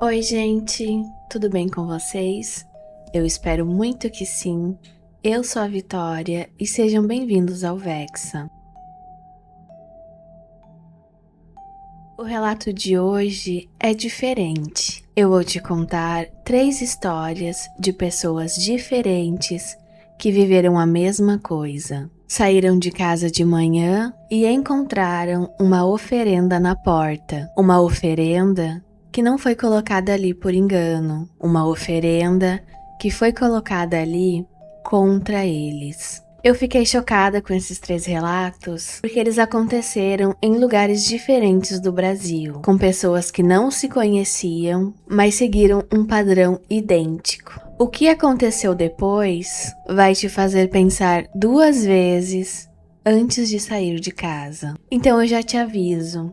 Oi, gente, tudo bem com vocês? Eu espero muito que sim. Eu sou a Vitória e sejam bem-vindos ao Vexa. O relato de hoje é diferente. Eu vou te contar 3 histórias de pessoas diferentes que viveram a mesma coisa. Saíram de casa de manhã e encontraram uma oferenda na porta. Uma oferenda que não foi colocada ali por engano. Uma oferenda que foi colocada ali contra eles. Eu fiquei chocada com esses 3 relatos porque eles aconteceram em lugares diferentes do Brasil, com pessoas que não se conheciam, mas seguiram um padrão idêntico. O que aconteceu depois vai te fazer pensar 2 vezes antes de sair de casa. Então eu já te aviso,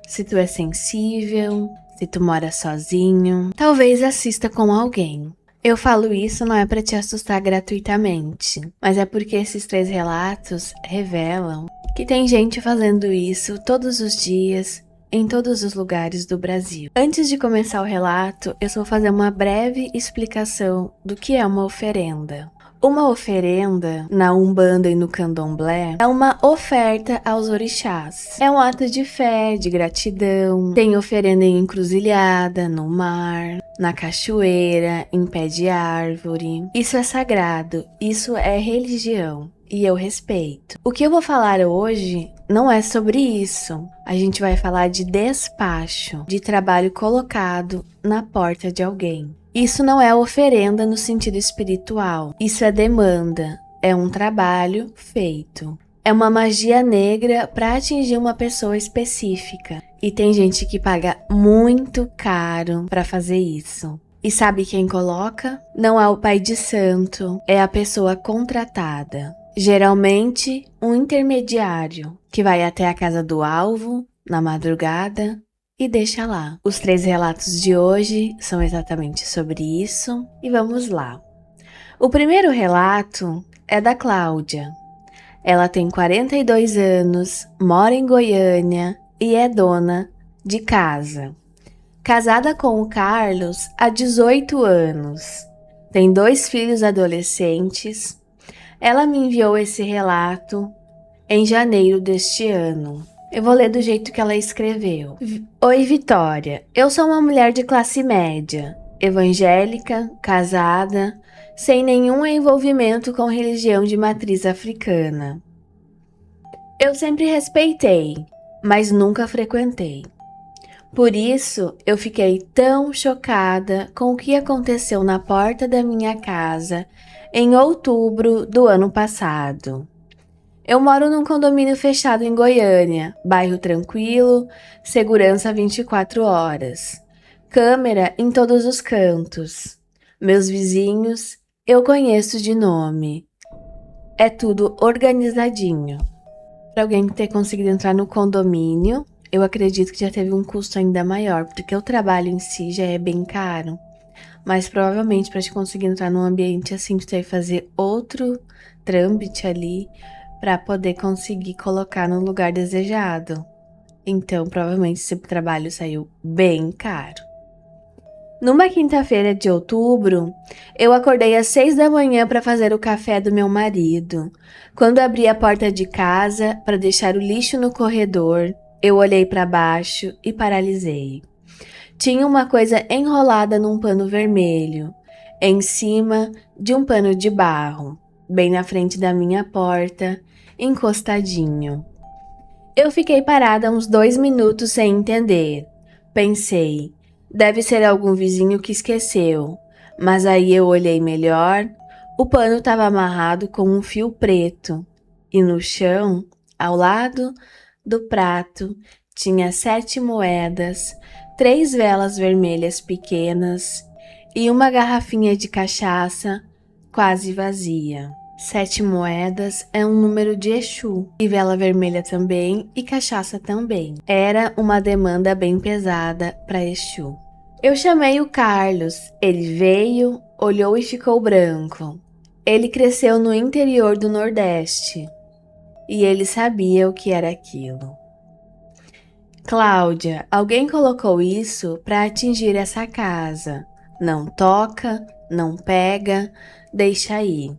se tu é sensível, se tu mora sozinho, talvez assista com alguém. Eu falo isso não é para te assustar gratuitamente, mas é porque esses 3 relatos revelam que tem gente fazendo isso todos os dias, em todos os lugares do Brasil. Antes de começar o relato, eu só vou fazer uma breve explicação do que é uma oferenda. Uma oferenda, na Umbanda e no Candomblé, é uma oferta aos orixás. É um ato de fé, de gratidão. Tem oferenda em encruzilhada, no mar, na cachoeira, em pé de árvore. Isso é sagrado, isso é religião. E eu respeito. O que eu vou falar hoje não é sobre isso. A gente vai falar de despacho, de trabalho colocado na porta de alguém. Isso não é oferenda no sentido espiritual. Isso é demanda. É um trabalho feito. É uma magia negra para atingir uma pessoa específica. E tem gente que paga muito caro para fazer isso. E sabe quem coloca? Não é o pai de santo, é a pessoa contratada. Geralmente, um intermediário que vai até a casa do alvo na madrugada e deixa lá. Os 3 relatos de hoje são exatamente sobre isso e vamos lá. O primeiro relato é da Cláudia. Ela tem 42 anos, mora em Goiânia e é dona de casa. Casada com o Carlos há 18 anos. Tem 2 filhos adolescentes. Ela me enviou esse relato em janeiro deste ano. Eu vou ler do jeito que ela escreveu. Oi, Vitória. Eu sou uma mulher de classe média, evangélica, casada, sem nenhum envolvimento com religião de matriz africana. Eu sempre respeitei, mas nunca frequentei. Por isso, eu fiquei tão chocada com o que aconteceu na porta da minha casa em outubro do ano passado. Eu moro num condomínio fechado em Goiânia, bairro tranquilo, segurança 24 horas. Câmera em todos os cantos. Meus vizinhos, eu conheço de nome. É tudo organizadinho. Para alguém ter conseguido entrar no condomínio, eu acredito que já teve um custo ainda maior, porque o trabalho em si já é bem caro. Mas provavelmente para te conseguir entrar num ambiente assim, tu teve que fazer outro trâmite ali para poder conseguir colocar no lugar desejado. Então, provavelmente esse trabalho saiu bem caro. Numa quinta-feira de outubro, eu acordei às 6 da manhã para fazer o café do meu marido. Quando abri a porta de casa para deixar o lixo no corredor, eu olhei para baixo e paralisei. Tinha uma coisa enrolada num pano vermelho, em cima de um pano de barro, bem na frente da minha porta, encostadinho. Eu fiquei parada uns 2 minutos sem entender. Pensei, deve ser algum vizinho que esqueceu, mas aí eu olhei melhor, o pano estava amarrado com um fio preto e no chão, ao lado do prato, tinha 7 moedas, 3 velas vermelhas pequenas e uma garrafinha de cachaça quase vazia. 7 moedas é um número de Exu, e vela vermelha também e cachaça também. Era uma demanda bem pesada para Exu. Eu chamei o Carlos, ele veio, olhou e ficou branco. Ele cresceu no interior do Nordeste e ele sabia o que era aquilo. Cláudia, alguém colocou isso para atingir essa casa. Não toca, não pega, deixa aí.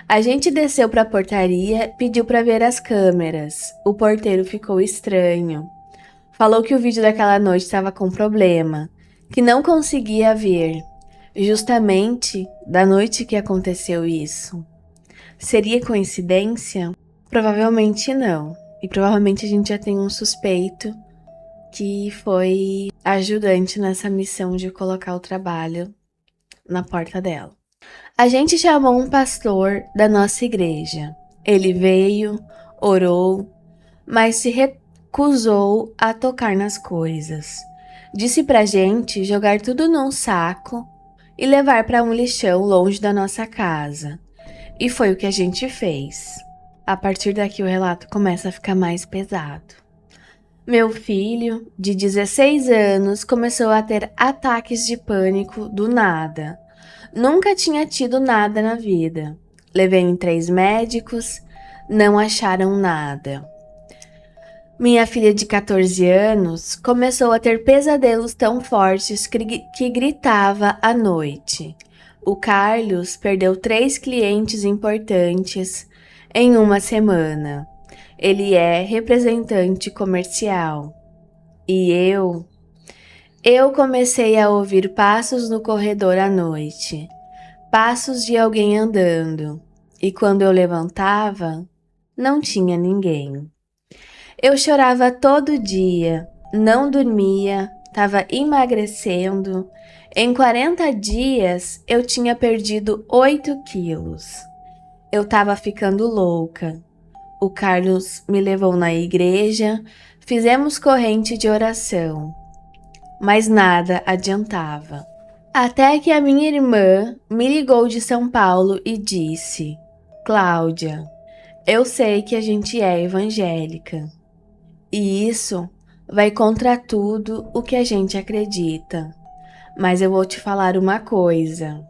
A gente desceu para a portaria, pediu para ver as câmeras. O porteiro ficou estranho. Falou que o vídeo daquela noite estava com problema, que não conseguia ver, justamente da noite que aconteceu isso. Seria coincidência? Provavelmente não. E provavelmente a gente já tem um suspeito que foi ajudante nessa missão de colocar o trabalho na porta dela. A gente chamou um pastor da nossa igreja. Ele veio, orou, mas se recusou a tocar nas coisas. Disse pra gente jogar tudo num saco e levar para um lixão longe da nossa casa. E foi o que a gente fez. A partir daqui o relato começa a ficar mais pesado. Meu filho, de 16 anos, começou a ter ataques de pânico do nada. Nunca tinha tido nada na vida. Levei em 3 médicos, não acharam nada. Minha filha de 14 anos começou a ter pesadelos tão fortes que gritava à noite. O Carlos perdeu 3 clientes importantes em uma semana. Ele é representante comercial. E eu comecei a ouvir passos no corredor à noite. Passos de alguém andando. E quando eu levantava, não tinha ninguém. Eu chorava todo dia, não dormia, estava emagrecendo. Em 40 dias, eu tinha perdido 8 quilos. Eu estava ficando louca. O Carlos me levou na igreja, fizemos corrente de oração, mas nada adiantava. Até que a minha irmã me ligou de São Paulo e disse: Cláudia, eu sei que a gente é evangélica, e isso vai contra tudo o que a gente acredita, mas eu vou te falar uma coisa.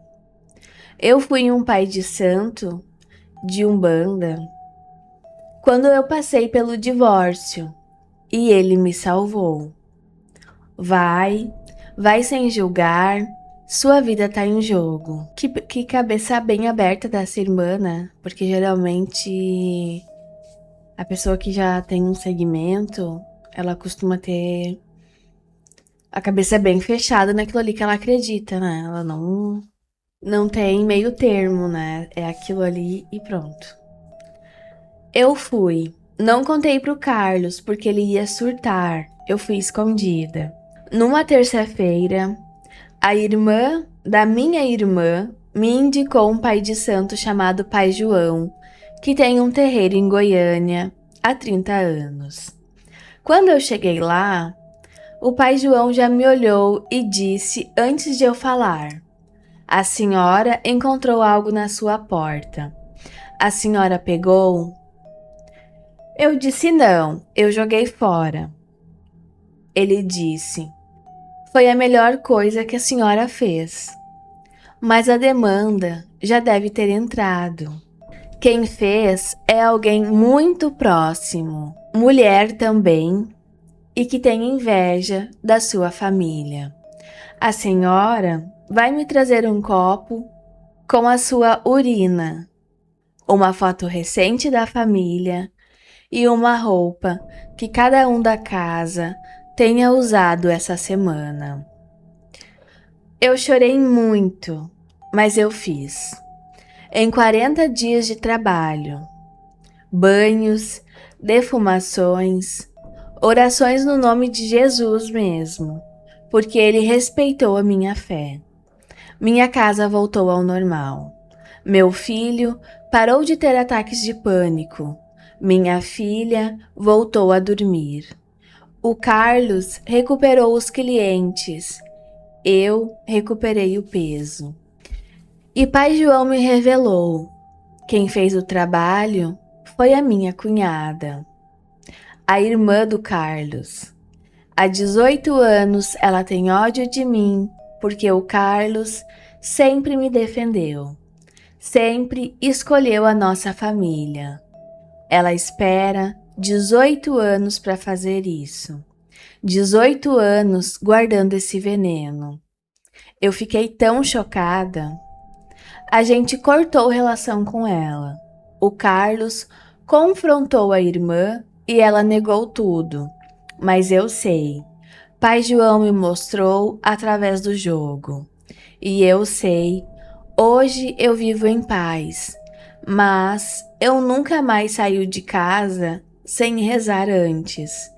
Eu fui um pai de santo de Umbanda quando eu passei pelo divórcio e ele me salvou. Vai sem julgar, sua vida tá em jogo. Que cabeça bem aberta dessa irmã, né? Porque geralmente a pessoa que já tem um segmento, ela costuma ter a cabeça bem fechada naquilo ali que ela acredita, né? Ela não tem meio termo, né? É aquilo ali e pronto. Eu fui. Não contei pro Carlos porque ele ia surtar. Eu fui escondida. Numa terça-feira, a irmã da minha irmã me indicou um pai de santo chamado Pai João, que tem um terreiro em Goiânia há 30 anos. Quando eu cheguei lá, o Pai João já me olhou e disse antes de eu falar: A senhora encontrou algo na sua porta. A senhora pegou? Eu disse não, eu joguei fora. Ele disse: Foi a melhor coisa que a senhora fez. Mas a demanda já deve ter entrado. Quem fez é alguém muito próximo, mulher também, e que tem inveja da sua família. A senhora vai me trazer um copo com a sua urina, uma foto recente da família e uma roupa que cada um da casa tenha usado essa semana. Eu chorei muito, mas eu fiz. Em 40 dias de trabalho, banhos, defumações, orações no nome de Jesus mesmo, porque ele respeitou a minha fé. Minha casa voltou ao normal. Meu filho parou de ter ataques de pânico. Minha filha voltou a dormir. O Carlos recuperou os clientes. Eu recuperei o peso. E Pai João me revelou: quem fez o trabalho foi a minha cunhada, a irmã do Carlos. Há 18 anos ela tem ódio de mim porque o Carlos sempre me defendeu, sempre escolheu a nossa família. Ela espera 18 anos para fazer isso. 18 anos guardando esse veneno. Eu fiquei tão chocada. A gente cortou relação com ela. O Carlos confrontou a irmã e ela negou tudo. Mas eu sei. Pai João me mostrou através do jogo. E eu sei. Hoje eu vivo em paz. Mas eu nunca mais saio de casa sem rezar antes.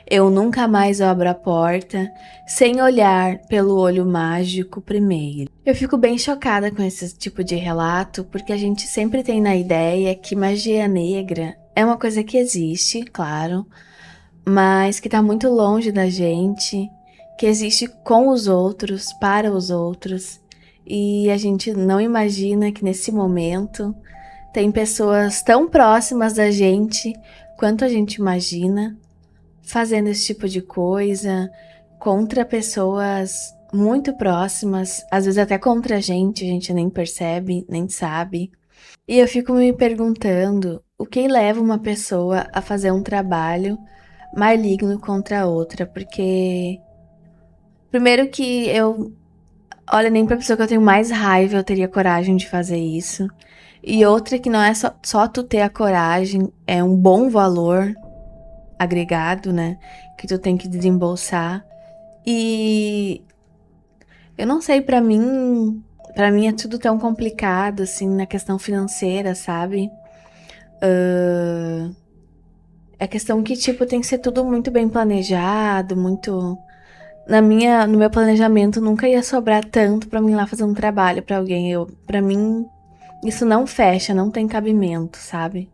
Eu nunca mais abro a porta sem olhar pelo olho mágico primeiro. Eu fico bem chocada com esse tipo de relato, porque a gente sempre tem na ideia que magia negra é uma coisa que existe, claro, mas que tá muito longe da gente, que existe com os outros, para os outros, e a gente não imagina que nesse momento tem pessoas tão próximas da gente quanto a gente imagina, fazendo esse tipo de coisa contra pessoas muito próximas, às vezes até contra a gente nem percebe, nem sabe. E eu fico me perguntando o que leva uma pessoa a fazer um trabalho maligno contra a outra, porque primeiro que olha, nem pra pessoa que eu tenho mais raiva eu teria coragem de fazer isso. E outra que não é só tu ter a coragem, é um bom valor agregado, né? Que tu tem que desembolsar. E eu não sei, pra mim é tudo tão complicado, assim, na questão financeira, sabe? É questão que, tipo, tem que ser tudo muito bem planejado, muito... No meu planejamento nunca ia sobrar tanto pra mim ir lá fazer um trabalho pra alguém. Pra mim, isso não fecha, não tem cabimento, sabe?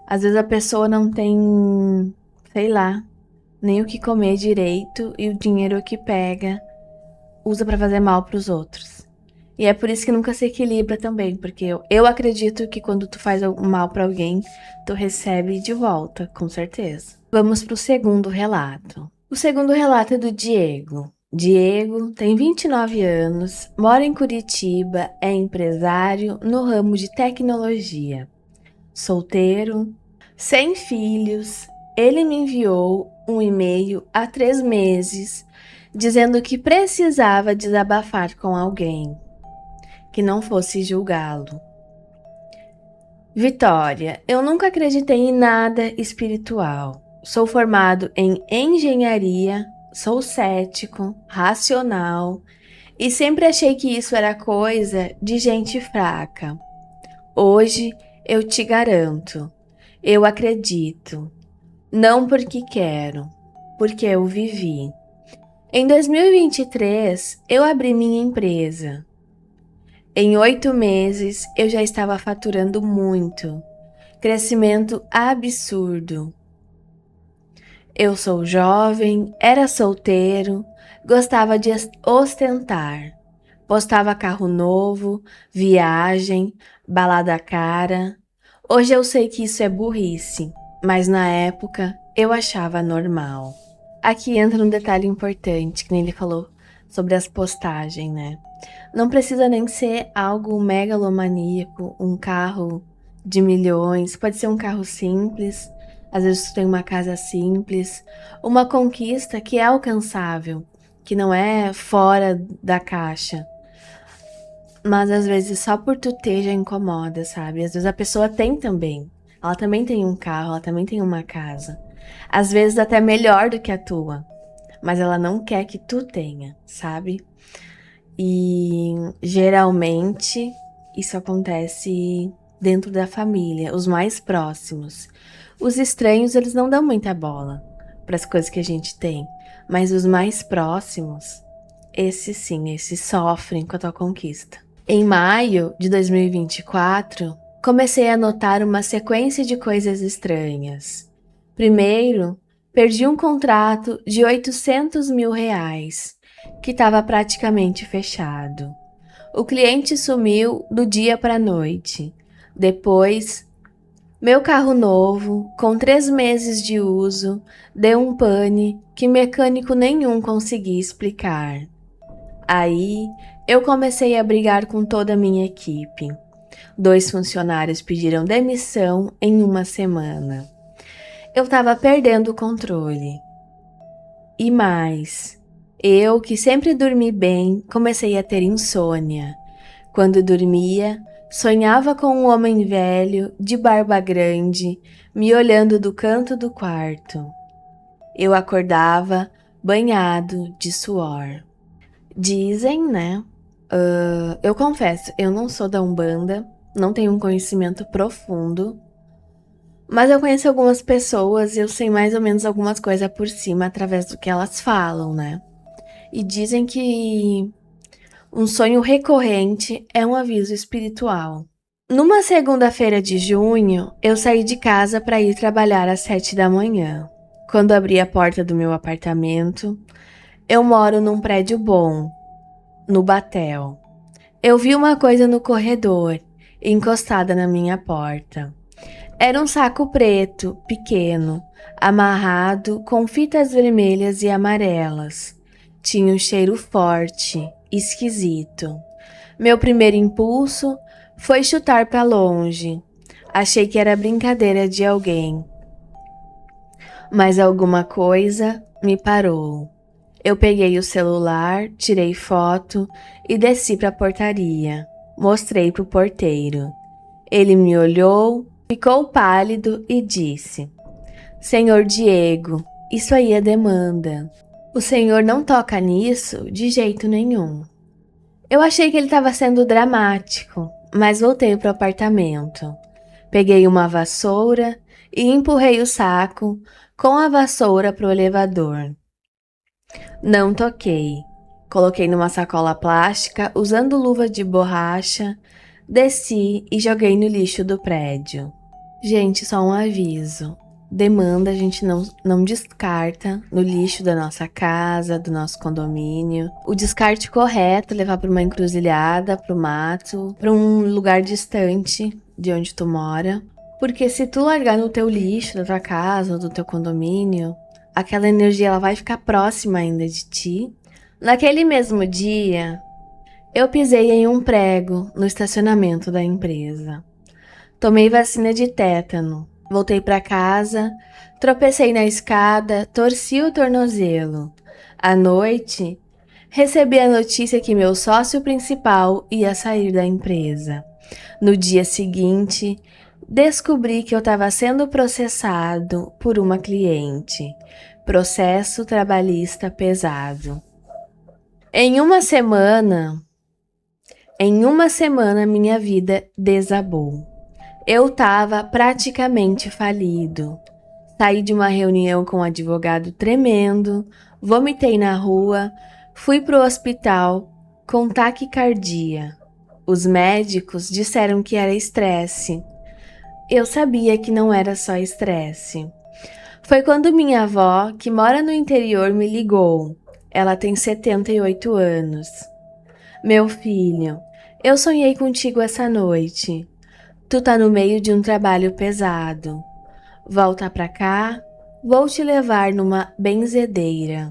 Às vezes a pessoa não tem, sei lá, nem o que comer direito e o dinheiro que pega usa pra fazer mal pros outros. E é por isso que nunca se equilibra também, porque eu acredito que quando tu faz mal pra alguém, tu recebe de volta, com certeza. Vamos pro segundo relato. O segundo relato é do Diego. Diego tem 29 anos, mora em Curitiba, é empresário no ramo de tecnologia. Solteiro, sem filhos, ele me enviou um e-mail há 3 meses dizendo que precisava desabafar com alguém que não fosse julgá-lo. Vitória, eu nunca acreditei em nada espiritual. Sou formado em engenharia, sou cético, racional e sempre achei que isso era coisa de gente fraca. Hoje eu te garanto, eu acredito. Não porque quero, porque eu vivi. Em 2023, eu abri minha empresa. Em 8 meses, eu já estava faturando muito. Crescimento absurdo. Eu sou jovem, era solteiro, gostava de ostentar. Postava carro novo, viagem, balada cara. Hoje eu sei que isso é burrice, mas na época eu achava normal. Aqui entra um detalhe importante, que nem ele falou sobre as postagens, né? Não precisa nem ser algo megalomaníaco, um carro de milhões, pode ser um carro simples, às vezes tu tem uma casa simples, uma conquista que é alcançável, que não é fora da caixa. Mas às vezes só por tu ter já incomoda, sabe? Às vezes a pessoa tem também. Ela também tem um carro, ela também tem uma casa. Às vezes até melhor do que a tua. Mas ela não quer que tu tenha, sabe? E geralmente isso acontece dentro da família, os mais próximos. Os estranhos, eles não dão muita bola para as coisas que a gente tem, mas os mais próximos, esses sim, esses sofrem com a tua conquista. Em maio de 2024, comecei a notar uma sequência de coisas estranhas. Primeiro, perdi um contrato de R$ 800 mil, que estava praticamente fechado. O cliente sumiu do dia para a noite. Depois, meu carro novo, com 3 meses de uso, deu um pane que mecânico nenhum conseguia explicar. Aí, eu comecei a brigar com toda a minha equipe. 2 funcionários pediram demissão em uma semana. Eu estava perdendo o controle. E mais, eu, que sempre dormi bem, comecei a ter insônia. Quando dormia, sonhava com um homem velho, de barba grande, me olhando do canto do quarto. Eu acordava banhado de suor. Dizem, né? Eu confesso, eu não sou da Umbanda, não tenho um conhecimento profundo, mas eu conheço algumas pessoas e eu sei mais ou menos algumas coisas por cima através do que elas falam, né? E dizem que um sonho recorrente é um aviso espiritual. Numa segunda-feira de junho, eu saí de casa para ir trabalhar às 7 da manhã. Quando abri a porta do meu apartamento, eu moro num prédio bom, no Batel. Eu vi uma coisa no corredor, encostada na minha porta. Era um saco preto, pequeno, amarrado com fitas vermelhas e amarelas. Tinha um cheiro forte, esquisito. Meu primeiro impulso foi chutar para longe. Achei que era brincadeira de alguém. Mas alguma coisa me parou. Eu peguei o celular, tirei foto e desci para a portaria. Mostrei para o porteiro. Ele me olhou, ficou pálido e disse: Senhor Diego, isso aí é demanda. O senhor não toca nisso de jeito nenhum. Eu achei que ele estava sendo dramático, mas voltei para o apartamento. Peguei uma vassoura e empurrei o saco com a vassoura para o elevador. Não toquei. Coloquei numa sacola plástica usando luva de borracha, desci e joguei no lixo do prédio. Gente, só um aviso. Demanda a gente não descarta no lixo da nossa casa, do nosso condomínio. O descarte correto é levar para uma encruzilhada, para o mato, para um lugar distante de onde tu mora. Porque se tu largar no teu lixo da tua casa ou do teu condomínio, aquela energia ela vai ficar próxima ainda de ti. Naquele mesmo dia, eu pisei em um prego no estacionamento da empresa. Tomei vacina de tétano. Voltei para casa, tropecei na escada, torci o tornozelo. À noite, recebi a notícia que meu sócio principal ia sair da empresa. No dia seguinte, descobri que eu estava sendo processado por uma cliente. Processo trabalhista pesado. Em uma semana minha vida desabou. Eu estava praticamente falido. Saí de uma reunião com um advogado tremendo, vomitei na rua, fui pro hospital com taquicardia. Os médicos disseram que era estresse. Eu sabia que não era só estresse. Foi quando minha avó, que mora no interior, me ligou. Ela tem 78 anos. Meu filho, eu sonhei contigo essa noite. Tu tá no meio de um trabalho pesado. Volta pra cá, vou te levar numa benzedeira.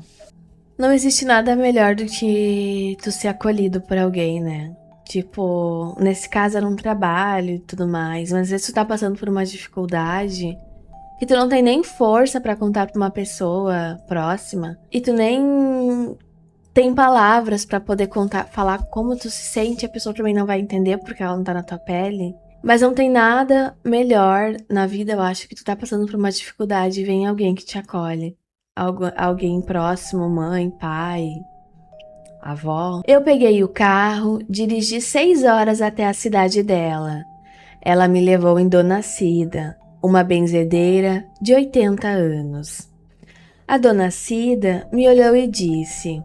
Não existe nada melhor do que tu ser acolhido por alguém, né? Tipo, nesse caso era um trabalho e tudo mais, mas às vezes tu tá passando por uma dificuldade que tu não tem nem força pra contar pra uma pessoa próxima e tu nem tem palavras pra poder contar, falar como tu se sente, a pessoa também não vai entender porque ela não tá na tua pele. Mas não tem nada melhor na vida, eu acho, que tu tá passando por uma dificuldade e vem alguém que te acolhe. Alguém próximo, mãe, pai, avó. Eu peguei o carro, dirigi 6 horas até a cidade dela. Ela me levou em Dona Cida, uma benzedeira de 80 anos. A Dona Cida me olhou e disse: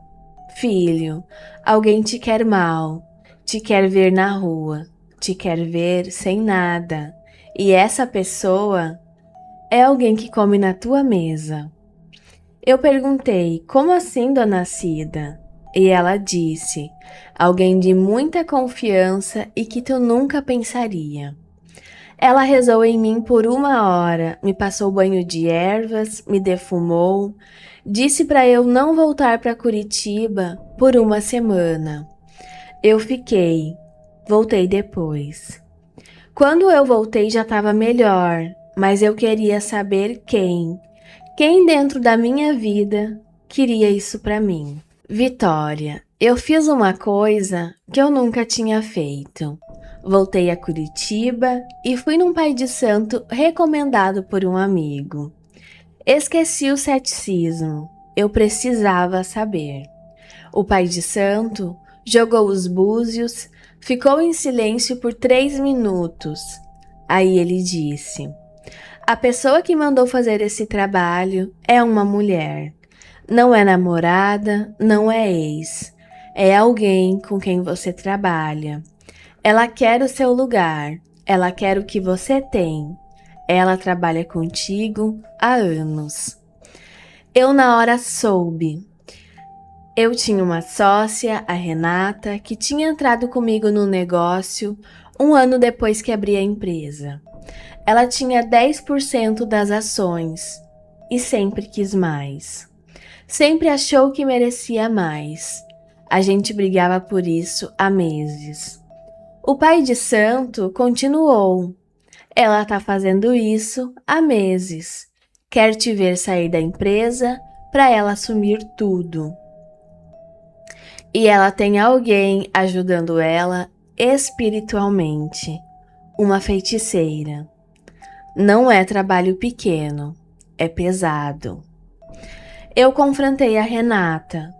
Filho, alguém te quer mal, te quer ver na rua, te quer ver sem nada. E essa pessoa é alguém que come na tua mesa. Eu perguntei: Como assim, Dona Cida? E ela disse: Alguém de muita confiança e que tu nunca pensaria. Ela rezou em mim por 1 hora, me passou banho de ervas, me defumou, disse para eu não voltar para Curitiba por 1 semana. Eu fiquei, voltei depois. Quando eu voltei já estava melhor, mas eu queria saber quem dentro da minha vida queria isso pra mim. Vitória, eu fiz uma coisa que eu nunca tinha feito. Voltei a Curitiba e fui num pai de santo recomendado por um amigo. Esqueci o ceticismo. Eu precisava saber. O pai de santo jogou os búzios, ficou em silêncio por 3 minutos. Aí ele disse: a pessoa que mandou fazer esse trabalho é uma mulher. Não é namorada, não é ex. É alguém com quem você trabalha. Ela quer o seu lugar. Ela quer o que você tem. Ela trabalha contigo há anos. Eu na hora soube. Eu tinha uma sócia, a Renata, que tinha entrado comigo no negócio 1 ano depois que abri a empresa. Ela tinha 10% das ações e sempre quis mais. Sempre achou que merecia mais. A gente brigava por isso há meses. O pai de santo continuou. Ela tá fazendo isso há meses. Quer te ver sair da empresa para ela assumir tudo. E ela tem alguém ajudando ela espiritualmente, uma feiticeira. Não é trabalho pequeno, é pesado. Eu confrontei a Renata.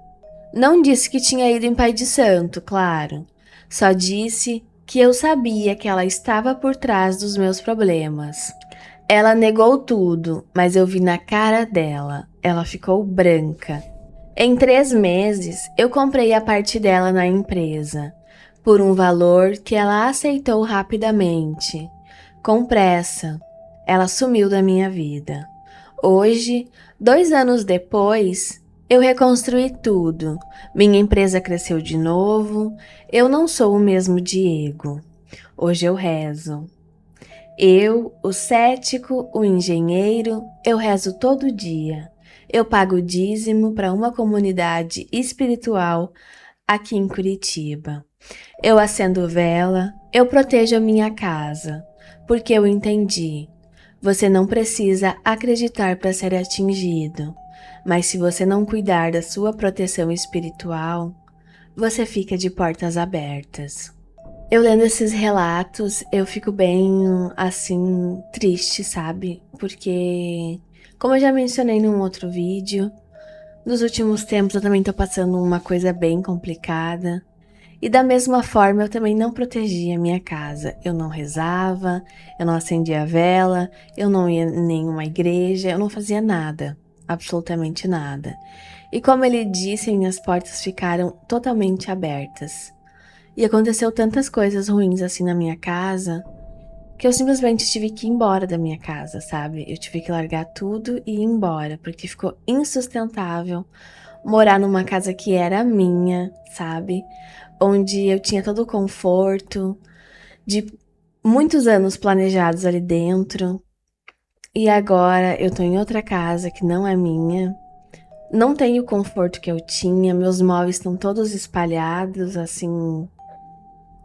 Não disse que tinha ido em pai de santo, claro. Só disse que eu sabia que ela estava por trás dos meus problemas. Ela negou tudo, mas eu vi na cara dela. Ela ficou branca. Em 3 meses, eu comprei a parte dela na empresa, por um valor que ela aceitou rapidamente. Com pressa, ela sumiu da minha vida. Hoje, 2 anos depois, eu reconstruí tudo. Minha empresa cresceu de novo. Eu não sou o mesmo Diego. Hoje eu rezo. Eu, o cético, o engenheiro, eu rezo todo dia. Eu pago dízimo para uma comunidade espiritual aqui em Curitiba. Eu acendo vela, eu protejo a minha casa, porque eu entendi. Você não precisa acreditar para ser atingido, mas se você não cuidar da sua proteção espiritual, você fica de portas abertas. Eu lendo esses relatos, eu fico bem, assim, triste, sabe? Porque, como eu já mencionei num outro vídeo, nos últimos tempos eu também tô passando uma coisa bem complicada. E da mesma forma, eu também não protegia a minha casa. Eu não rezava, eu não acendia vela, eu não ia em nenhuma igreja, eu não fazia nada, absolutamente nada. E como ele disse, minhas portas ficaram totalmente abertas. E aconteceu tantas coisas ruins assim na minha casa, que eu simplesmente tive que ir embora da minha casa, sabe? Eu tive que largar tudo e ir embora, porque ficou insustentável morar numa casa que era minha, sabe? Onde eu tinha todo o conforto de muitos anos planejados ali dentro. E agora eu tô em outra casa que não é minha. Não tenho o conforto que eu tinha, meus móveis estão todos espalhados, assim.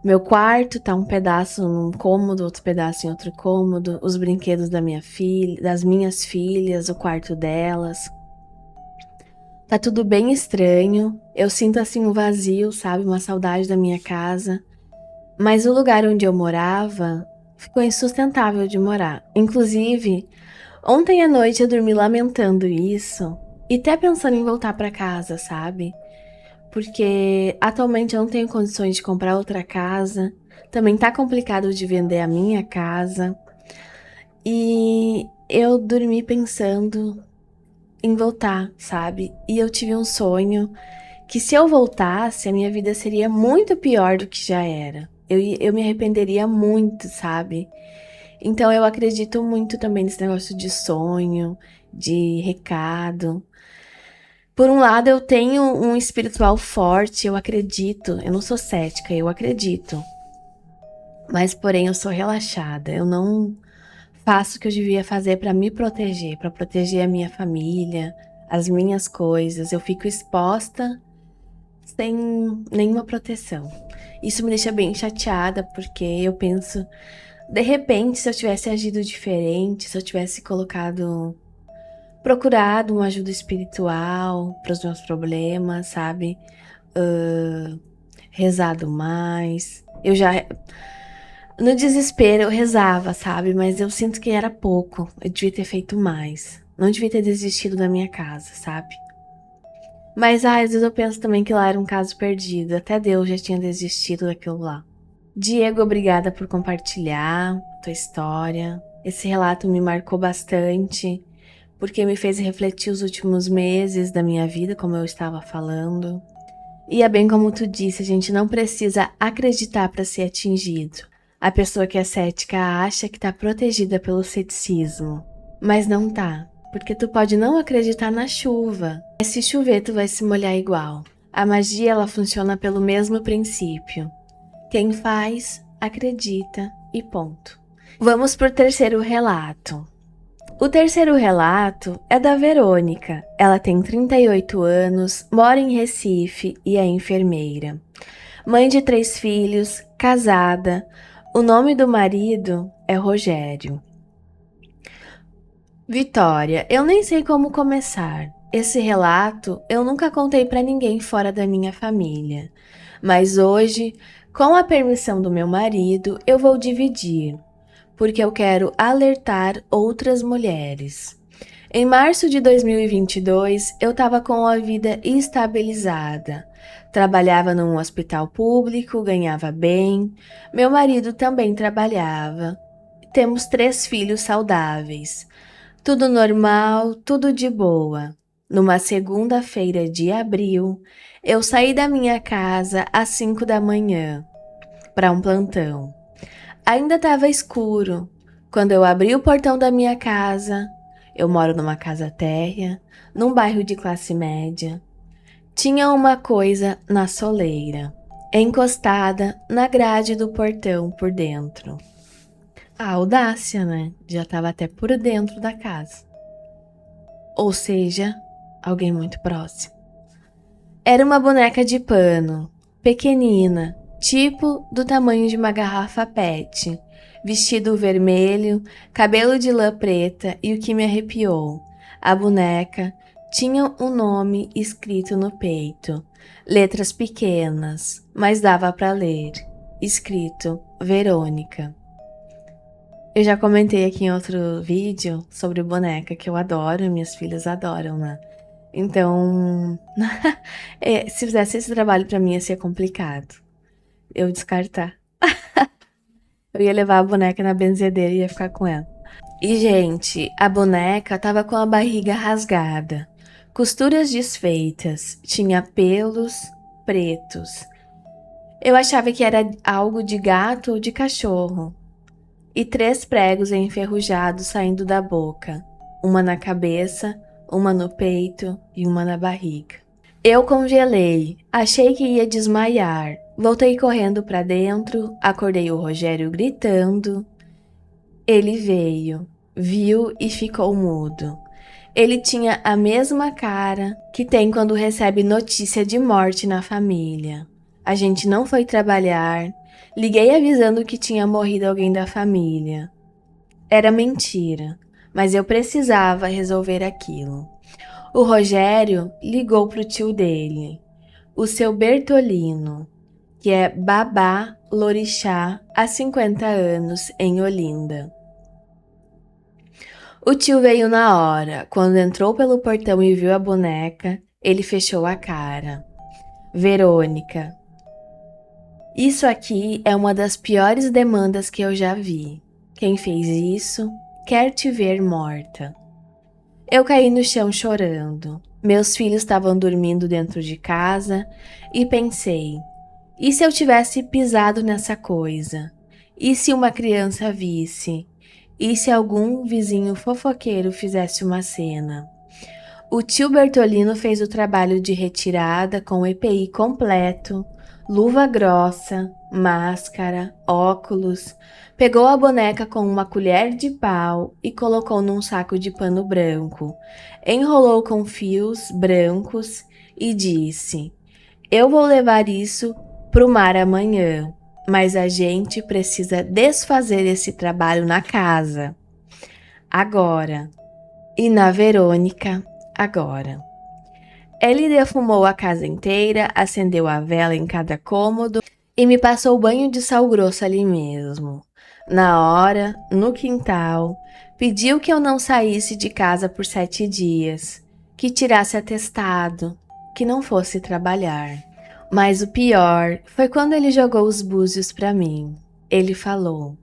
Meu quarto tá um pedaço num cômodo, outro pedaço em outro cômodo, os brinquedos da minha filha, das minhas filhas, o quarto delas. Tá tudo bem estranho. Eu sinto assim um vazio, sabe, uma saudade da minha casa. Mas o lugar onde eu morava ficou insustentável de morar. Inclusive, ontem à noite eu dormi lamentando isso e até pensando em voltar pra casa, sabe? Porque atualmente eu não tenho condições de comprar outra casa. Também tá complicado de vender a minha casa. E eu dormi pensando em voltar, sabe? E eu tive um sonho que se eu voltasse, a minha vida seria muito pior do que já era. Eu me arrependeria muito, sabe? Então eu acredito muito também nesse negócio de sonho, de recado. Por um lado, eu tenho um espiritual forte, eu acredito. Eu não sou cética, eu acredito. Mas, porém, eu sou relaxada. Eu não faço o que eu devia fazer para me proteger, para proteger a minha família, as minhas coisas. Eu fico exposta sem nenhuma proteção. Isso me deixa bem chateada, porque eu penso, de repente, se eu tivesse agido diferente, se eu tivesse colocado procurado uma ajuda espiritual para os meus problemas, sabe? Rezado mais. No desespero, eu rezava, sabe? Mas eu sinto que era pouco. Eu devia ter feito mais. Não devia ter desistido da minha casa, sabe? Mas às vezes eu penso também que lá era um caso perdido. Até Deus já tinha desistido daquilo lá. Diego, obrigada por compartilhar tua história. Esse relato me marcou bastante, porque me fez refletir os últimos meses da minha vida, como eu estava falando. E é bem como tu disse, a gente não precisa acreditar para ser atingido. A pessoa que é cética acha que está protegida pelo ceticismo, mas não tá, porque tu pode não acreditar na chuva, mas se chover tu vai se molhar igual. A magia ela funciona pelo mesmo princípio. Quem faz, acredita e ponto. Vamos pro terceiro relato. O terceiro relato é da Verônica. Ela tem 38 anos, mora em Recife e é enfermeira. Mãe de 3 filhos, casada. O nome do marido é Rogério. Vitória, eu nem sei como começar. Esse relato eu nunca contei para ninguém fora da minha família. Mas hoje, com a permissão do meu marido, eu vou dividir, porque eu quero alertar outras mulheres. Em março de 2022, eu estava com a vida estabilizada. Trabalhava num hospital público, ganhava bem. Meu marido também trabalhava. Temos 3 filhos saudáveis. Tudo normal, tudo de boa. Numa segunda-feira de abril, eu saí da minha casa às 5 da manhã para um plantão. Ainda estava escuro quando eu abri o portão da minha casa. Eu moro numa casa térrea, num bairro de classe média. Tinha uma coisa na soleira, encostada na grade do portão por dentro. A audácia, né? Já estava até por dentro da casa. Ou seja, alguém muito próximo. Era uma boneca de pano, pequenina, tipo do tamanho de uma garrafa PET, vestido vermelho, cabelo de lã preta e o que me arrepiou, a boneca tinha um nome escrito no peito, letras pequenas, mas dava para ler, escrito Verônica. Eu já comentei aqui em outro vídeo sobre boneca que eu adoro e minhas filhas adoram, né? Então, se fizesse esse trabalho pra mim ia ser complicado. Eu descartar. Eu ia levar a boneca na benzedeira e ia ficar com ela. E, gente, a boneca tava com a barriga rasgada, costuras desfeitas, tinha pelos pretos. Eu achava que era algo de gato ou de cachorro. E 3 pregos enferrujados saindo da boca, uma na cabeça, uma no peito e uma na barriga. Eu congelei, achei que ia desmaiar. Voltei correndo para dentro, acordei o Rogério gritando. Ele veio, viu e ficou mudo. Ele tinha a mesma cara que tem quando recebe notícia de morte na família. A gente não foi trabalhar. Liguei avisando que tinha morrido alguém da família. Era mentira, mas eu precisava resolver aquilo. O Rogério ligou pro tio dele, o seu Bertolino, que é babá lorixá há 50 anos em Olinda. O tio veio na hora. Quando entrou pelo portão e viu a boneca, ele fechou a cara. Verônica. Isso aqui é uma das piores demandas que eu já vi. Quem fez isso quer te ver morta. Eu caí no chão chorando. Meus filhos estavam dormindo dentro de casa e pensei, e se eu tivesse pisado nessa coisa? E se uma criança visse? E se algum vizinho fofoqueiro fizesse uma cena? O tio Bertolino fez o trabalho de retirada com o EPI completo, luva grossa, máscara, óculos, pegou a boneca com uma colher de pau e colocou num saco de pano branco, enrolou com fios brancos e disse: "Eu vou levar isso pro mar amanhã, mas a gente precisa desfazer esse trabalho na casa. Agora." e na Verônica agora. Ele defumou a casa inteira, acendeu a vela em cada cômodo e me passou banho de sal grosso ali mesmo. Na hora, no quintal, pediu que eu não saísse de casa por 7 dias, que tirasse atestado, que não fosse trabalhar. Mas o pior foi quando ele jogou os búzios para mim. Ele falou: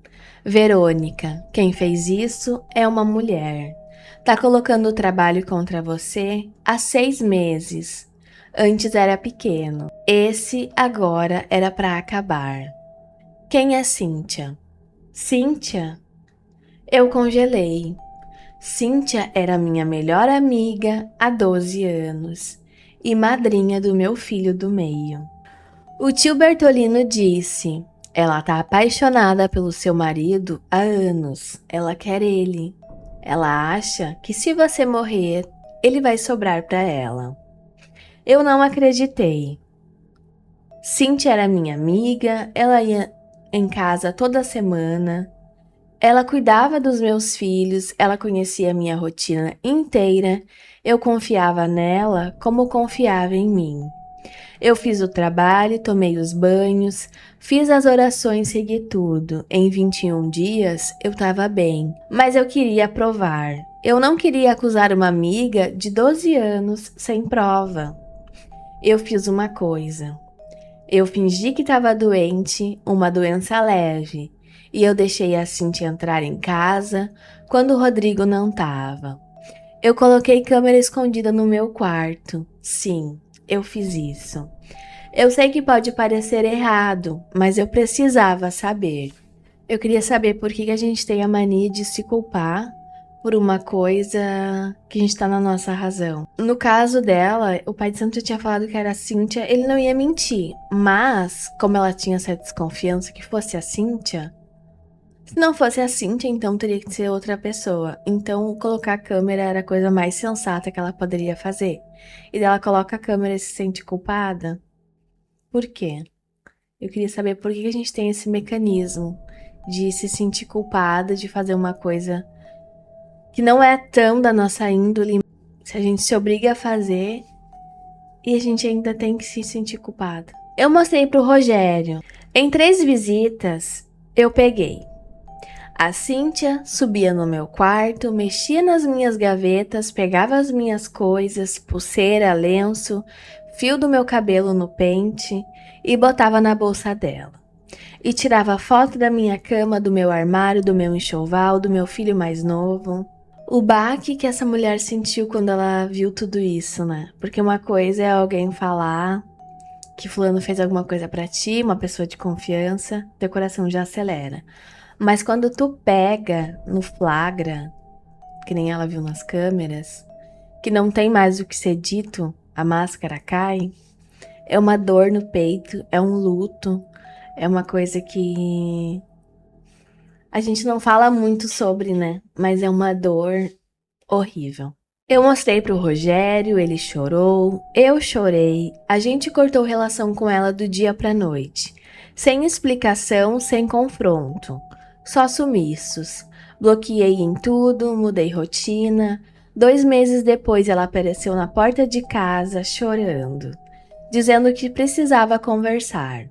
Verônica, quem fez isso é uma mulher. Tá colocando o trabalho contra você há 6 meses. Antes era pequeno. Esse agora era para acabar. Quem é Cíntia? Cíntia? Eu congelei. Cíntia era minha melhor amiga há 12 anos e madrinha do meu filho do meio. O tio Bertolino disse: ela tá apaixonada pelo seu marido há anos. Ela quer ele. Ela acha que se você morrer, ele vai sobrar para ela. Eu não acreditei. Cíntia era minha amiga, ela ia em casa toda semana. Ela cuidava dos meus filhos, ela conhecia a minha rotina inteira. Eu confiava nela como confiava em mim. Eu fiz o trabalho, tomei os banhos, fiz as orações, segui tudo. Em 21 dias eu estava bem, mas eu queria provar. Eu não queria acusar uma amiga de 12 anos sem prova. Eu fiz uma coisa. Eu fingi que estava doente, uma doença leve, e eu deixei a Cintia entrar em casa quando o Rodrigo não estava. Eu coloquei câmera escondida no meu quarto. Sim, eu fiz isso. Eu sei que pode parecer errado, mas eu precisava saber. Eu queria saber por que a gente tem a mania de se culpar por uma coisa que a gente tá na nossa razão. No caso dela, o pai de santo já tinha falado que era a Cíntia, ele não ia mentir. Mas, como ela tinha essa desconfiança que fosse a Cíntia, se não fosse a Cíntia, então teria que ser outra pessoa. Então, colocar a câmera era a coisa mais sensata que ela poderia fazer. E dela coloca a câmera e se sente culpada. Por quê? Eu queria saber por que a gente tem esse mecanismo de se sentir culpada de fazer uma coisa que não é tão da nossa índole, se a gente se obriga a fazer e a gente ainda tem que se sentir culpada. Eu mostrei pro Rogério. Em 3 visitas, eu peguei. A Cíntia subia no meu quarto, mexia nas minhas gavetas, pegava as minhas coisas, pulseira, lenço, fio do meu cabelo no pente e botava na bolsa dela. E tirava foto da minha cama, do meu armário, do meu enxoval, do meu filho mais novo. O baque que essa mulher sentiu quando ela viu tudo isso, né? Porque uma coisa é alguém falar que fulano fez alguma coisa pra ti, uma pessoa de confiança, teu coração já acelera. Mas quando tu pega no flagra, que nem ela viu nas câmeras, que não tem mais o que ser dito, a máscara cai, é uma dor no peito, é um luto, é uma coisa que a gente não fala muito sobre, né? Mas é uma dor horrível. Eu mostrei pro Rogério, ele chorou, eu chorei, a gente cortou relação com ela do dia pra noite. Sem explicação, sem confronto. Só sumiços. Bloqueei em tudo, mudei rotina. 2 meses depois ela apareceu na porta de casa, chorando, dizendo que precisava conversar.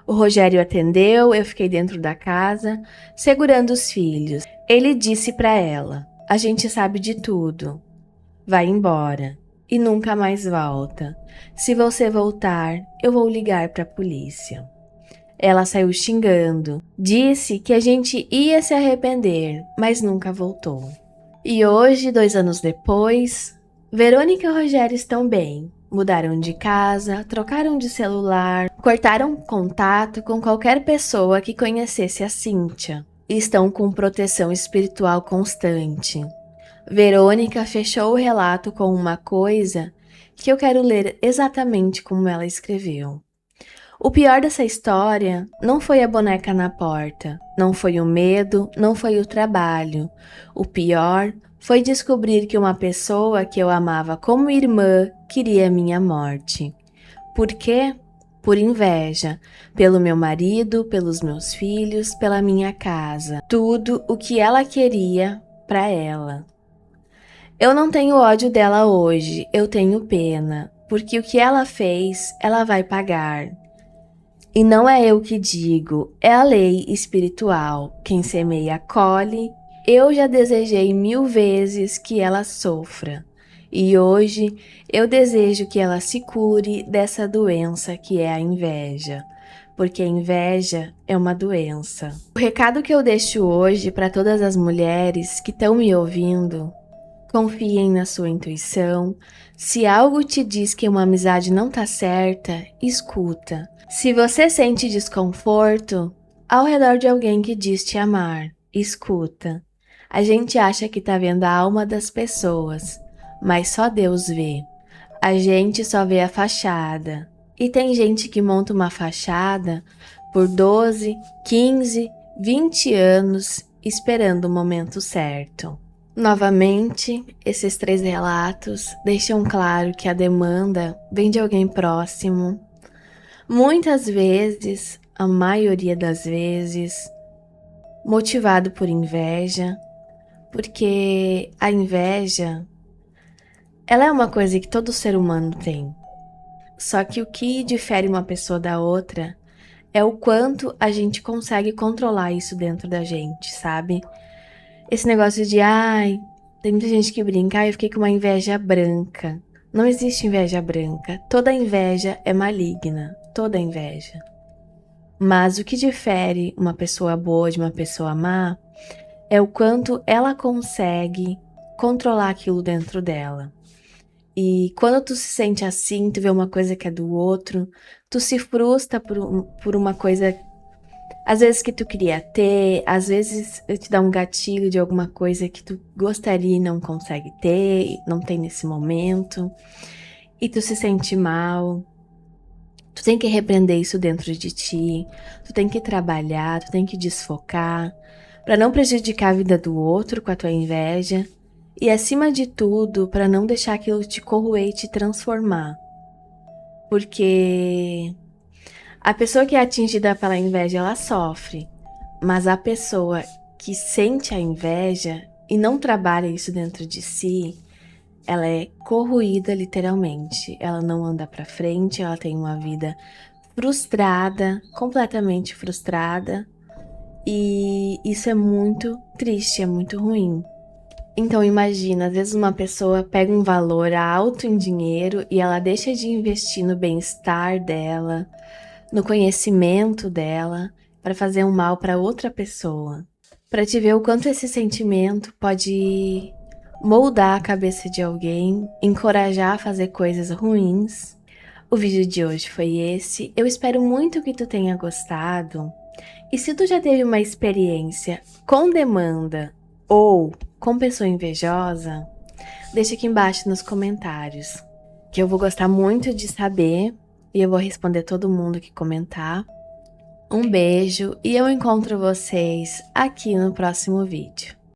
O Rogério atendeu, eu fiquei dentro da casa, segurando os filhos. Ele disse pra ela: a gente sabe de tudo. Vai embora e nunca mais volta. Se você voltar, eu vou ligar para a polícia. Ela saiu xingando. Disse que a gente ia se arrepender, mas nunca voltou. E hoje, 2 anos depois, Verônica e Rogério estão bem. Mudaram de casa, trocaram de celular, cortaram contato com qualquer pessoa que conhecesse a Cíntia. E estão com proteção espiritual constante. Verônica fechou o relato com uma coisa que eu quero ler exatamente como ela escreveu. O pior dessa história não foi a boneca na porta, não foi o medo, não foi o trabalho. O pior foi descobrir que uma pessoa que eu amava como irmã queria minha morte. Por quê? Por inveja, pelo meu marido, pelos meus filhos, pela minha casa. Tudo o que ela queria para ela. Eu não tenho ódio dela hoje, eu tenho pena, porque o que ela fez, ela vai pagar. E não é eu que digo, é a lei espiritual. Quem semeia colhe. Eu já desejei 1000 vezes que ela sofra. E hoje eu desejo que ela se cure dessa doença que é a inveja. Porque a inveja é uma doença. O recado que eu deixo hoje para todas as mulheres que estão me ouvindo: confiem na sua intuição. Se algo te diz que uma amizade não tá certa, escuta. Se você sente desconforto ao redor de alguém que diz te amar, escuta. A gente acha que tá vendo a alma das pessoas, mas só Deus vê. A gente só vê a fachada. E tem gente que monta uma fachada por 12, 15, 20 anos esperando o momento certo. Novamente, esses 3 relatos deixam claro que a demanda vem de alguém próximo. Muitas vezes, a maioria das vezes, motivado por inveja, porque a inveja, ela é uma coisa que todo ser humano tem. Só que o que difere uma pessoa da outra é o quanto a gente consegue controlar isso dentro da gente, sabe? Esse negócio de, ai, tem muita gente que brinca, ai, eu fiquei com uma inveja branca. Não existe inveja branca. Toda inveja é maligna. Toda inveja. Mas o que difere uma pessoa boa de uma pessoa má é o quanto ela consegue controlar aquilo dentro dela. E quando tu se sente assim, tu vê uma coisa que é do outro, tu se frustra por uma coisa, às vezes que tu queria ter, às vezes te dá um gatilho de alguma coisa que tu gostaria e não consegue ter, não tem nesse momento, e tu se sente mal. Tu tem que repreender isso dentro de ti, tu tem que trabalhar, tu tem que desfocar, para não prejudicar a vida do outro com a tua inveja, e acima de tudo, para não deixar aquilo te corroer e te transformar. Porque a pessoa que é atingida pela inveja, ela sofre, mas a pessoa que sente a inveja e não trabalha isso dentro de si, ela é corroída literalmente. Ela não anda para frente, ela tem uma vida frustrada, completamente frustrada, e isso é muito triste, é muito ruim. Então imagina, às vezes uma pessoa pega um valor alto em dinheiro e ela deixa de investir no bem-estar dela, no conhecimento dela, para fazer um mal para outra pessoa. Para te ver o quanto esse sentimento pode moldar a cabeça de alguém, encorajar a fazer coisas ruins. O vídeo de hoje foi esse. Eu espero muito que tu tenha gostado. E se tu já teve uma experiência com demanda ou com pessoa invejosa, deixa aqui embaixo nos comentários, que eu vou gostar muito de saber e eu vou responder todo mundo que comentar. Um beijo e eu encontro vocês aqui no próximo vídeo.